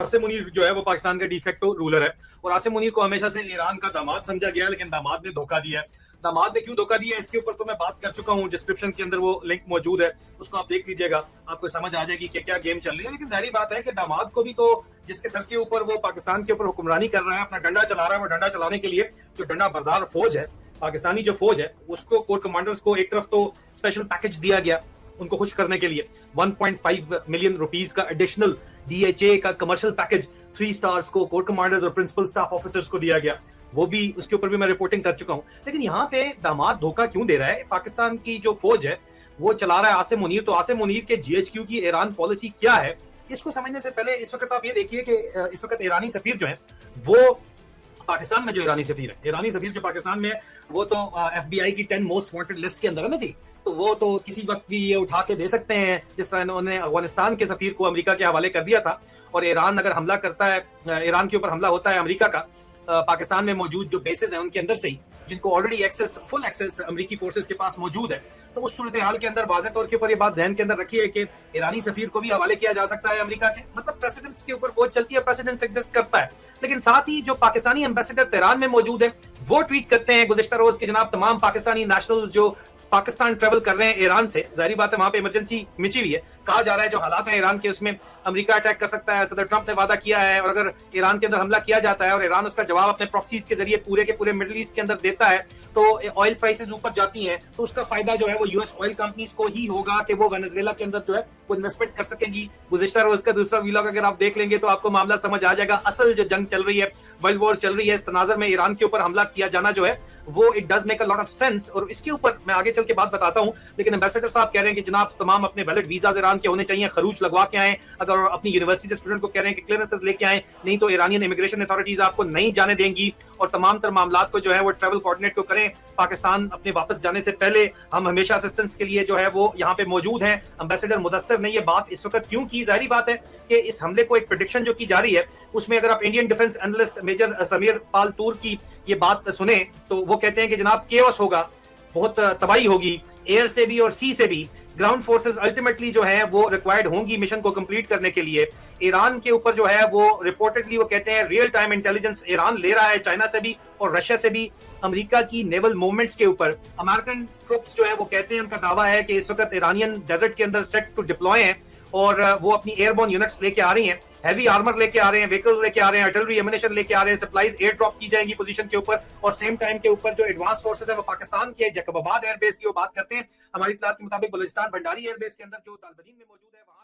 आसिम मुनीर जो है वो पाकिस्तान का डिफेक्टो रूलर है, और आसिम मुनीर को हमेशा से ईरान का दामाद समझा गया है, लेकिन दामाद ने धोखा दिया है। दामाद ने क्यों धोखा दिया है इसके ऊपर तो मैं बात कर चुका हूँ, डिस्क्रिप्शन के अंदर वो लिंक मौजूद है, उसको आप देख लीजिएगा, आपको समझ आ जाएगी कि क्या गेम चल रही है। लेकिन जाहिर बात है कि दामाद को भी तो, जिसके सर के ऊपर वो पाकिस्तान के ऊपर हुक्मरानी कर रहा है, अपना डंडा चला रहा है, वो डंडा चलाने के लिए जो डंडा बरदार फौज है, पाकिस्तानी जो फौज है, उसको कोर कमांडर्स को एक तरफ तो स्पेशल पैकेज दिया गया उनको खुश करने के लिए, 1.5 मिलियन रुपीस का एडिशनल DHA का कमर्शियल पैकेज 3 स्टार्स को, कोर कमांडर्स और प्रिंसिपल स्टाफ ऑफिसर्स को दिया गया, वो भी उसके ऊपर भी मैं रिपोर्टिंग कर चुका हूं। लेकिन यहाँ पे दामाद धोखा क्यों दे रहा है? पाकिस्तान की जो फौज है वो चला रहा है आसिम मुनीर, तो आसिम मुनीर के GHQ की ईरान पॉलिसी क्या है इसको समझने से पहले इस वक्त आप ये देखिए कि इस वक्त ईरानी सफीर जो है वो पाकिस्तान में, जो ईरानी सफीर है, ईरानी सफीर जो पाकिस्तान में है, वो तो FBI की 10 मोस्ट वांटेड लिस्ट के अंदर है ना जी, तो वो तो किसी वक्त भी ये उठा के दे सकते हैं, जिस तरह इन्होंने अफगानिस्तान के सफीर को अमेरिका के हवाले कर दिया था। और ईरान अगर हमला करता है, ईरान के ऊपर हमला होता है अमेरिका का, पाकिस्तान में मौजूद जो बेसेस हैं उनके अंदर से ही, जिनको ऑलरेडी फुल एक्सेस अमेरिकी फोर्सेस के पास मौजूद है, तो उस सूरत हाल के अंदर वाज़ेह तौर के ऊपर ये बात ज़हन के अंदर रखी है कि ईरानी सफीर को भी हवाले किया जा सकता है अमेरिका के। मतलब प्रेसिडेंट्स के ऊपर फौज चलती है, प्रेसिडेंट्स एग्जिस्ट करता है, लेकिन साथ ही जो पाकिस्तानी एम्बेसडर तेहरान में मौजूद है वो ट्वीट करते हैं गुज़िश्ता रोज के जनाब तमाम पाकिस्तानी नेशनल्स जो पाकिस्तान ट्रेवल कर रहे हैं ईरान से, जाहिर बात है वहां पे इमरजेंसी मिची हुई है, कहा जा रहा है जो हालात है ईरान के उसमें अमेरिका अटैक कर सकता है, सदर ट्रंप ने वादा किया है, और अगर ईरान के अंदर हमला किया जाता है और ईरान उसका जवाब अपने प्रॉक्सीज के जरिए पूरे के पूरे मिडिल ईस्ट के अंदर देता है, तो ऑयल प्राइसेस ऊपर जाती हैं, तो उसका फायदा जो है वो यूएस ऑयल कंपनीज को ही होगा कि वो वेनेजुएला के अंदर जो है वो इन्वेस्टमेंट कर सकेंगी। गुज़िश्ता रोज का दूसरा व्लॉग अगर आप देख लेंगे तो आपको मामला समझ आ जाएगा, असल जो जंग चल रही है, वर्ल्ड वॉर चल रही है, इस तनाजर में ईरान के ऊपर हमला किया जाना जो है वो it does make a lot of sense. और इसके ऊपर मैं आगे चल के बात बताता हूं, लेकिन एम्बेसडर साहब कह रहे हैं कि जनाब तमाम अपने वैलिड वीजाज ईरान के होने चाहिए, खरूज लगवा के आए, अगर अपनी यूनिवर्सिटी से स्टूडेंट को कह रहे हैं कि क्लियरेंसेस लेके आए, नहीं तो ईरानियन इमिग्रेशन अथॉरिटीज आपको नहीं जाने देंगी, और तमाम तर मामलात को जो है वो ट्रैवल कोऑर्डिनेट को करें पाकिस्तान अपने वापस जाने से पहले, हम हमेशा असिस्टेंस के लिए जो है वो यहाँ पे मौजूद हैं। एम्बेसडर मुदस्सिर ने ये बात इस वक्त क्यों की? जाहिर बात है कि इस हमले को एक प्रेडिक्शन जो की जा रही है उसमें अगर आप Indian defence analyst major Sameer Pal Toor की ये बात सुने तो वो कहते हैं कि जनाब केओस होगा, बहुत तबाही होगी, एयर से भी और सी से भी। ग्राउंड फोर्सेस अल्टीमेटली जो है वो रिक्वायर्ड होंगी मिशन को कंप्लीट करने के लिए। ईरान के ऊपर जो है वो रिपोर्टेडली वो कहते हैं रियल टाइम इंटेलिजेंस ईरान ले रहा है, चाइना से भी और रशिया से भी, अमेरिका की नेवल मूवमेंट्स के ऊपर। अमेरिकन ट्रूप्स जो है वो कहते हैं, उनका दावा है कि इस वक्त ईरानियन डेजर्ट के अंदर सेट टू डिप्लॉय हैं, और वो अपनी एयरबोर्न यूनिट्स लेके आ रही हैं, हैवी आर्मर लेके आ रहे हैं, व्हीकल लेके आ रहे हैं, आर्टिलरी एमिनेशन लेके आ रहे हैं, सप्लाईज एयर ड्रॉप की जाएंगी पोजीशन के ऊपर, और सेम टाइम के ऊपर जो एडवांस फोर्सेस है वो पाकिस्तान के जैकबाबाद एयरबेस की वो बात करते हैं। हमारी इत्तलात के मुताबिक बलूचिस्तान भंडारी एयरबेस के अंदर जो तालिबान में मौजूद है वहां